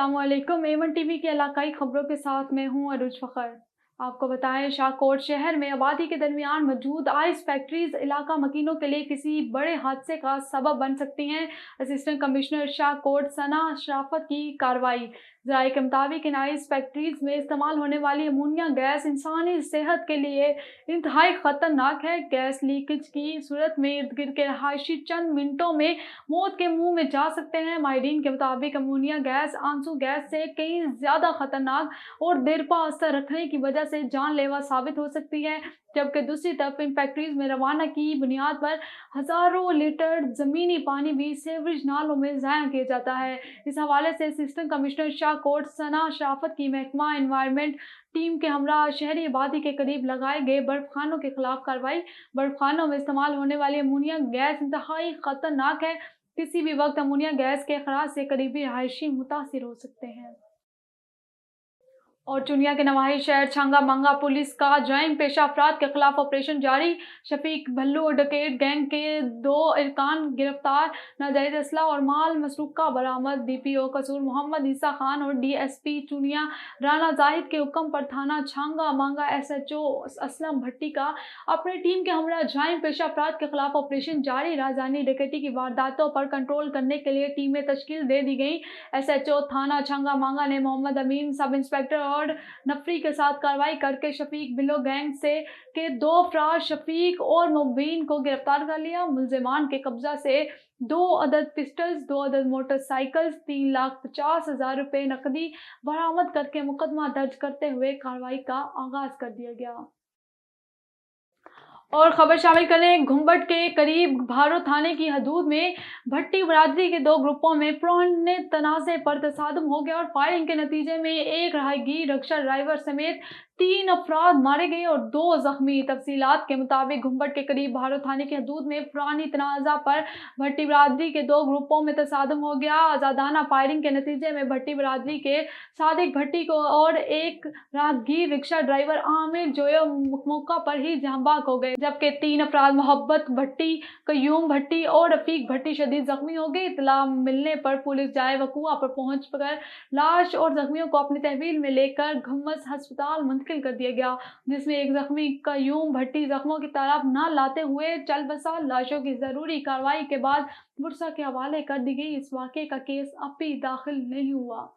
अस्सलामुअलैकुम। A1 TV की इलाकाई खबरों के साथ मैं हूं अरूज फ़खर। आपको बताएं, शाहकोट शहर में आबादी के दरमियान मौजूद आइस फैक्ट्रीज इलाका मकीनों के लिए किसी बड़े हादसे का सबब बन सकती हैं। असिस्टेंट कमिश्नर शाहकोट सना शराफत की कार्रवाई। ज़राए के मुताबिक इन आइस फैक्ट्रीज में इस्तेमाल होने वाली अमोनिया गैस इंसानी सेहत के लिए इंतहाई ख़तरनाक है। गैस लीकेज की सूरत में इर्द गिर्द के रहायशी चंद मिनटों में मौत के मुंह में जा सकते हैं। माहिरीन के मुताबिक अमोनिया गैस आंसू गैस से कई ज़्यादा ख़तरनाक और देरपा असर रखने की वजह से जानलेवा साबित हो सकती है। जबकि दूसरी तरफ इन फैक्ट्रीज में रवाना की बुनियाद पर हज़ारों लीटर ज़मीनी पानी भी सीवरेज नालों में ज़ाया किया जाता है। इस हवाले से असिस्टेंट कमिश्नर शाहकोट सना शराफत की महकमा एनवायरनमेंट टीम के हमरा शहरी आबादी के करीब लगाए गए बर्फ खानों के खिलाफ कार्रवाई। बर्फ खानों में इस्तेमाल होने वाली अमोनिया गैस इंतहाई ख़तरनाक है। किसी भी वक्त अमोनिया गैस के अखराज से करीबी रहायशी मुतासिर हो सकते हैं। और चुनिया के नवाही शहर छांगा मांगा पुलिस का जराइम पेशा अफराद के खिलाफ ऑपरेशन जारी। शफीक भल्लू और डकैत गैंग के 2 अरकान गिरफ्तार। नाजायज असला और माल मसरूका बरामद। DPO कसूर मोहम्मद ईसा खान और DSP चुनिया राना जाहिद के हुक्म पर थाना छांगा मांगा SHO असलम भट्टी का अपनी टीम के हमरा जराइम पेशा अफराद के खिलाफ ऑपरेशन जारी। राजधानी डकैती की वारदातों पर कंट्रोल करने के लिए टीमें तश्कील दे दी गई। SHO थाना छांगा मांगा ने मोहम्मद अमीन सब इंस्पेक्टर और नफरी के साथ कार्रवाई करके शफीक बिलो गैंग से के 2 अफराद शफीक और मुबीन को गिरफ्तार कर लिया। मुलजिमान के कब्जा से 2 अदद पिस्टल्स, 2 अदद मोटरसाइकिल्स, 3,50,000 रुपये नकदी बरामद करके मुकदमा दर्ज करते हुए कार्रवाई का आगाज कर दिया गया। और खबर शामिल करें, घुंबट के करीब भारो थाने की हदूद में भट्टी बरादरी के 2 ग्रुपों में पुराने तनाज़े पर तसादम हो गया और फायरिंग के नतीजे में एक राहगीर रिक्शा ड्राइवर समेत 3 अफराद मारे गए और 2 जख्मी। तफसीलात के मुताबिक घुंबट के करीब भारो थाने की हदूद में पुरानी तनाज़ा पर भट्टी बरादरी के 2 ग्रुपों में तसादम हो गया। आज़ादाना फायरिंग के नतीजे में भट्टी बरादरी के सादिक भट्टी को और एक राहगीर रिक्शा ड्राइवर आमिर जोयो मौका पर ही जहांबाग हो गए, जबकि 3 अफराद मोहब्बत भट्टी, कयूम भट्टी और रफीक भट्टी शदीद जख्मी हो गए। इत्तला मिलने पर पुलिस जाए वकूआ पर पहुंच कर लाश और जख्मियों को अपनी तहवील में लेकर घम्मस अस्पताल मुंतकिल कर दिया गया, जिसमें एक जख्मी कयूम भट्टी जख्मों की तरफ न लाते हुए चल बसा। लाशों की जरूरी कार्रवाई के बाद बुरसा के हवाले कर दी गई। इस वाक़े का केस अब भी दाखिल नहीं हुआ।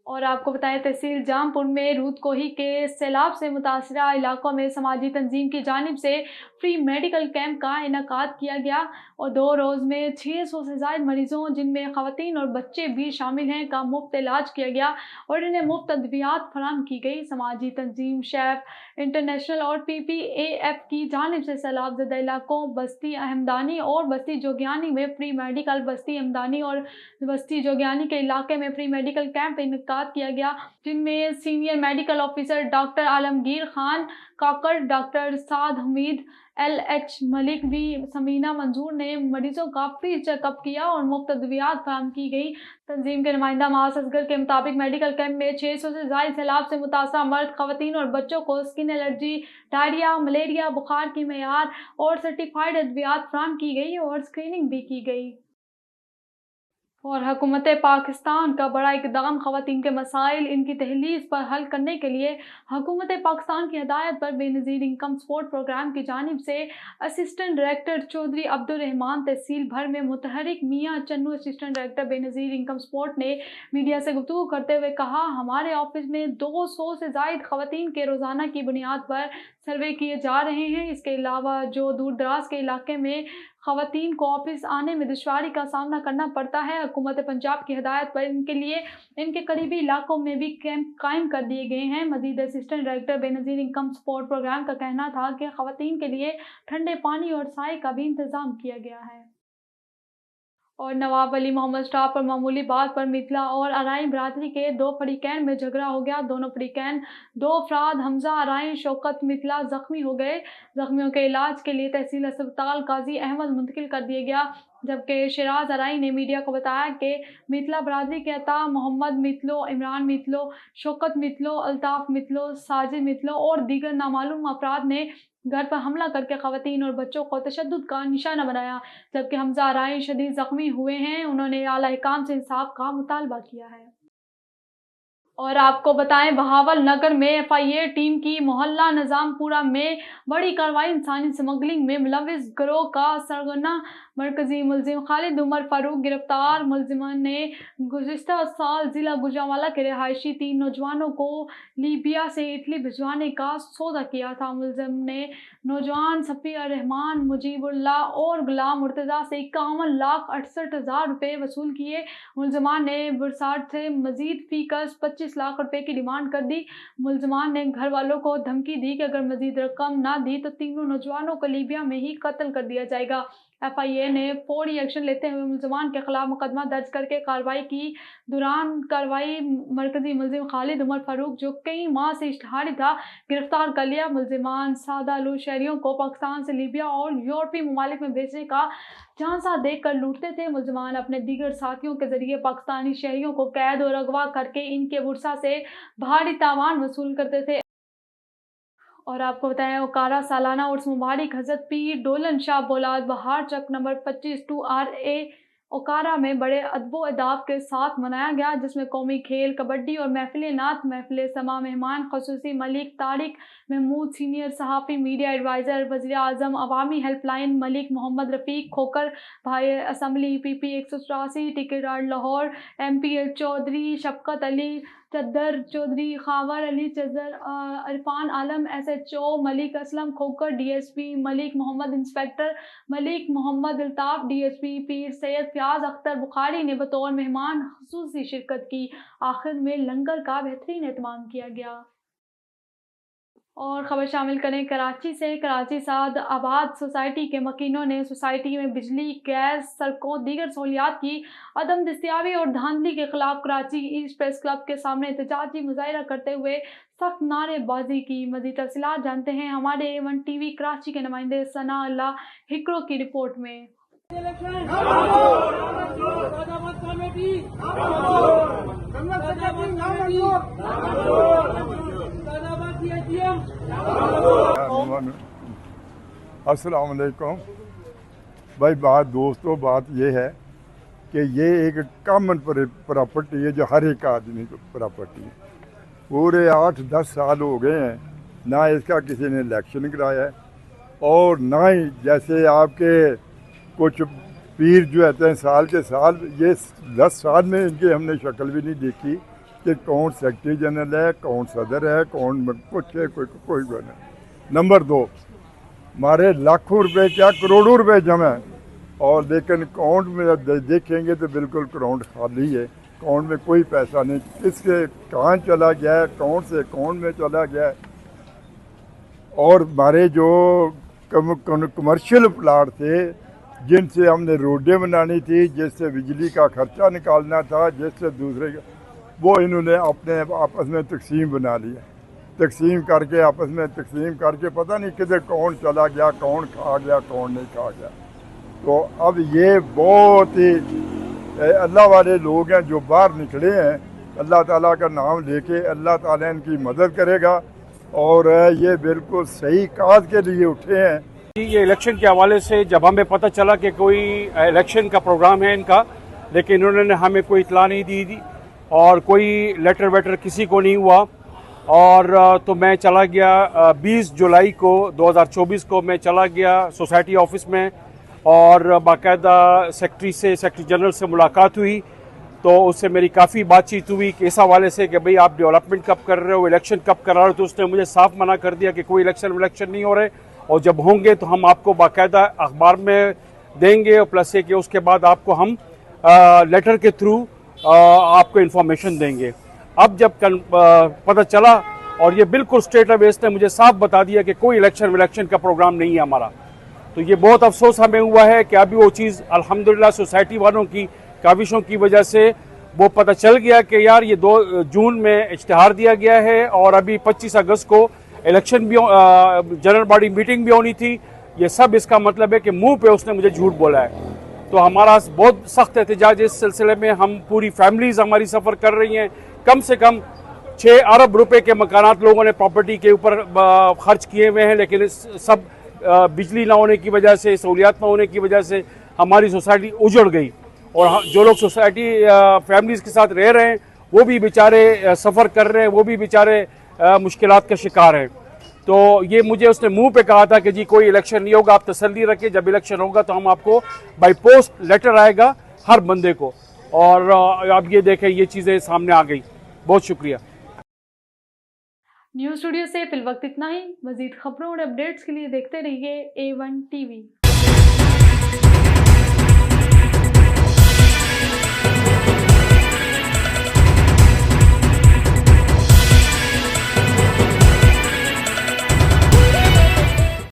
और आपको बताएं, तहसील जामपुर में रूदकोही के सैलाब से मुतासरा इलाकों में समाजी तंजीम की जानिब से फ्री मेडिकल कैंप का इनेकाद किया गया और 2 रोज़ में 600 से ज़ायद मरीजों, जिनमें ख़वातीन और बच्चे भी शामिल हैं, का मुफ्त इलाज किया गया और इन्हें मुफ्त अद्वियात फराहम की गई। समाजी तंजीम शेफ इंटरनेशनल और PPAF की जानिब से सैलाब ज़दा इलाकों बस्ती अहमदानी और बस्ती जोगियानी में फ्री मेडिकल, बस्ती अहमदानी और बस्ती जोगियानी के इलाके में फ्री मेडिकल कैंप इनेकाद किया गया, जिनमें senior medical officer doctor Alamgir Khan Kakar, doctor Saad Hameed, LH Malik भी समीना मंजूर ने मरीजों का फ्री चेकअप किया और मुफ्त अद्वियात फराहम की गई। तंजीम के नुमाइंदा मास असगर के मुताबिक मेडिकल कैंप में 600 से ज़ायद सैलाब से मुतासरा मर्द, खवातीन और बच्चों को स्किन एलर्जी, डायरिया, मलेरिया, बुखार की मेयार और सर्टिफाइड अद्वियात फराहम की गई और स्क्रीनिंग भी की गई। और हुकूमत पाकिस्तान का बड़ा इक़दाम, ख़वातीन के मसाइल इनकी तहलीज़ पर हल करने के लिए हुकूमत पाकिस्तान की हिदायत पर बेनज़ीर इनकम सपोर्ट प्रोग्राम की जानिब से असिस्टेंट डायरेक्टर चौधरी अब्दुल रहमान तहसील भर में मुतहरिक मियाँ Channu assistant director Benazir income support ने मीडिया से गुफ्तगू करते हुए कहा, हमारे ऑफिस में 200 से ज़ायद ख़वातीन के रोज़ाना की बुनियाद पर सर्वे किए जा रहे हैं। इसके अलावा जो दूर दराज के इलाके में ख़वातीन को ऑफिस आने में दुश्वारी का सामना करना पड़ता है, हुकूमत पंजाब की हिदायत पर इनके लिए इनके करीबी इलाकों में भी कैंप कायम कर दिए गए हैं। मजीद assistant director Benazir income support programme का कहना था कि ख़वातीन के लिए ठंडे पानी और साए का भी इंतज़ाम किया गया है। और नवाब अली मोहम्मद स्टाफ पर मामूली बात पर मिथिला और अराइन बरादरी के 2 फरीकैन में झगड़ा हो गया। दोनों फरीकैन 2 अफराद हमजा अराइन शौकत मिथिला जख्मी हो गए। जख्मियों के इलाज के लिए तहसील अस्पताल काजी अहमद मुंतकिल कर दिया गया, जबकि शिराज अराइन ने मीडिया को बताया कि मिथिला बरादरी के अता मोहम्मद मिथलो, इमरान मिथलो, शौकत मिथलो, अल्ताफ़ मिथलो, साजिद मिथलो और दीगर नामालूम अफराद ने घर पर हमला करके खवातीन और बच्चों को तशद्दुद का निशाना बनाया, जबकि हमजा राय शदीद जख्मी हुए हैं। उन्होंने आला हिकाम से इंसाफ का मुतालबा किया है। और आपको बताएं, बहावल नगर में FIA टीम की मोहल्ला निज़ामपुरा में बड़ी कार्रवाई। इंसानी स्मगलिंग में मुलविस गिरोह का सरगना मरकजी मुलजिम खालिद उमर फारूक गिरफ्तार। मुलजिमान ने गुज़िश्ता साल जिला गुजरांवाला के रिहायशी 3 नौजवानों को लीबिया से इटली भिजवाने का सौदा किया था। मुलजिम ने नौजवान सफ़िया रहमान, मुजीबुल्लाह और गुलाम मुर्तज़ा से 51,68,000 रुपये वसूल किए। मुलजिमान ने बुरसाट से मजीद फीकस 25 लाख रुपए की डिमांड कर दी। मुलजिमान ने घर वालों को धमकी दी कि अगर मजीद रकम ना दी तो तीनों नौजवानों को लीबिया में ही कत्ल कर दिया जाएगा। FIA ने फौरी एक्शन लेते हुए मुलजिमान के खिलाफ मुकदमा दर्ज करके कार्रवाई की। दौरान कार्रवाई मरकजी मुलजिम खालिद उमर फारूक, जो कई माह से इश्तहारी था, गिरफ्तार कर लिया। मुलजिमान सादालू शहरियों को पाकिस्तान से लीबिया और यूरोपीय ममालिक में भेजने का झांसा देकर लूटते थे। मुलजिमान अपने दीगर साथियों के जरिए पाकिस्तानी शहरियों को कैद और अगवा करके इनके बुरसा से भारी तावान वसूल करते थे। और आपको बताएं, ओकारा सालाना उर्स मुबारक हज़रत पीर डोलन शाह बोलाद बहार चक नंबर 25 2RA ओकारा में बड़े अदबो अदाब के साथ मनाया गया, जिसमें कौमी खेल, कबड्डी और महफिल नात, महफिल समा, मेहमान खसूसी मलिक तारिक महमूद, सीनियर सहाफ़ी, मीडिया एडवाइज़र, वज़ीर आज़म अवामी हेल्पलाइन मलिक मोहम्मद रफ़ीक खोकर, भाई असम्बली PP 184 टिकरार Lahore, MP Chaudhry Shafqat Ali Chaddar Chaudhry, Khawar Ali Chaddar, Irfan Alam SHO Malik Aslam Khokhar, DSP Malik Mohammad, inspector Malik Mohammad Altaf, DSP Pir Syed Fayaz Akhtar Bukhari ने बतौर मेहमान ख़ुसूसी शिरकत की। आखिर में लंगर का बेहतरीन एहतमाम किया गया। और ख़बर शामिल करें कराची से। कराची साद आबाद सोसाइटी के मकीनों ने सोसाइटी में बिजली, गैस, सड़कों, दीगर सहूलियात की अदम दस्तियाबी और धांधली के खिलाफ कराची ईस्ट प्रेस क्लब के सामने एहतजाजी मुजाहिरा करते हुए सख्त नारेबाजी की। मज़ीद तफसीलात जानते हैं हमारे A1 TV कराची के नुमाइंदे सना अल्लाह हिक्रो की रिपोर्ट में। अस्सलाम वालेकुम भाई। दोस्तों, बात ये है कि ये एक कॉमन प्रॉपर्टी है जो हर एक आदमी को प्रॉपर्टी है। पूरे 8-10 साल हो गए हैं, ना इसका किसी ने इलेक्शन कराया है और ना ही जैसे आपके कुछ पीर जो रहते हैं साल के साल, ये 10 साल में इनकी हमने शक्ल भी नहीं देखी कि कौन सेक्रेटरी जनरल है, कौन सदर है, कौन कुछ है, कोई नहीं। नंबर 2, हमारे लाखों रुपए क्या करोड़ों रुपए जमा है और लेकिन अकाउंट में देखेंगे तो बिल्कुल अकाउंट खाली है। अकाउंट में कोई पैसा नहीं, किसके कहाँ चला गया है, अकाउंट से अकाउंट में चला गया है। और हमारे जो कमर्शियल प्लाट थे जिनसे हमने रोडें बनानी थी, जिससे बिजली का खर्चा निकालना था, जिससे दूसरे वो इन्होंने अपने आपस में तकसीम बना लिया। तकसीम करके आपस में तकसीम करके पता नहीं किधर कौन चला गया, कौन खा गया, कौन नहीं खा गया। तो अब ये बहुत ही अल्लाह वाले लोग हैं जो बाहर निकले हैं। अल्लाह ताला का नाम लेके अल्लाह ताला इनकी मदद करेगा और ये बिल्कुल सही काज के लिए उठे हैं। ये इलेक्शन के हवाले से जब हमें पता चला कि कोई इलेक्शन का प्रोग्राम है इनका, लेकिन उन्होंने हमें कोई इतला नहीं दी और कोई लेटर वेटर किसी को नहीं हुआ। और तो मैं चला गया 20 जुलाई को 2024 को मैं चला गया सोसाइटी ऑफिस में और बाकायदा सेक्रेटरी जनरल से मुलाकात हुई। तो उससे मेरी काफ़ी बातचीत हुई कि इस हवाले से कि भाई आप डेवलपमेंट कब कर रहे हो, इलेक्शन कब करा रहे हो। तो उसने मुझे साफ मना कर दिया कि कोई इलेक्शन नहीं हो रहे और जब होंगे तो हम आपको बाकायदा अखबार में देंगे और प्लस ये कि उसके बाद आपको हम लेटर के थ्रू आपको इन्फॉर्मेशन देंगे। अब जब पता चला और ये बिल्कुल स्टेट अवेस ने मुझे साफ बता दिया कि कोई इलेक्शन का प्रोग्राम नहीं है हमारा, तो ये बहुत अफसोस हमें हुआ है कि अभी वो चीज़ अल्हम्दुलिल्लाह सोसाइटी वालों की काविशों की वजह से वो पता चल गया कि यार ये 2 जून में इश्तिहार दिया गया है और अभी 25 अगस्त को इलेक्शन भी जनरल बॉडी मीटिंग भी होनी थी। ये सब इसका मतलब है कि मुंह पे उसने मुझे झूठ बोला है। तो हमारा बहुत सख्त एहतजाज इस सिलसिले में, हम पूरी फैमिलीज़ हमारी सफ़र कर रही हैं। कम से कम 6 अरब रुपए के मकानात लोगों ने प्रॉपर्टी के ऊपर खर्च किए हुए हैं, लेकिन इस सब बिजली ना होने की वजह से, सहूलियात ना होने की वजह से हमारी सोसाइटी उजड़ गई। और जो लोग सोसाइटी फैमिलीज़ के साथ रह रहे हैं वो भी बेचारे सफ़र कर रहे हैं, वो भी बेचारे मुश्किलात का शिकार हैं। तो ये मुझे उसने मुंह पे कहा था कि जी कोई इलेक्शन नहीं होगा, आप तसल्ली रखें, जब इलेक्शन होगा तो हम आपको बाय पोस्ट लेटर आएगा हर बंदे को। और आप ये देखें, ये चीज़ें सामने आ गई। बहुत शुक्रिया। न्यूज़ स्टूडियो से फिलवक्त इतना ही। मजीद खबरों और अपडेट्स के लिए देखते रहिए A1 TV।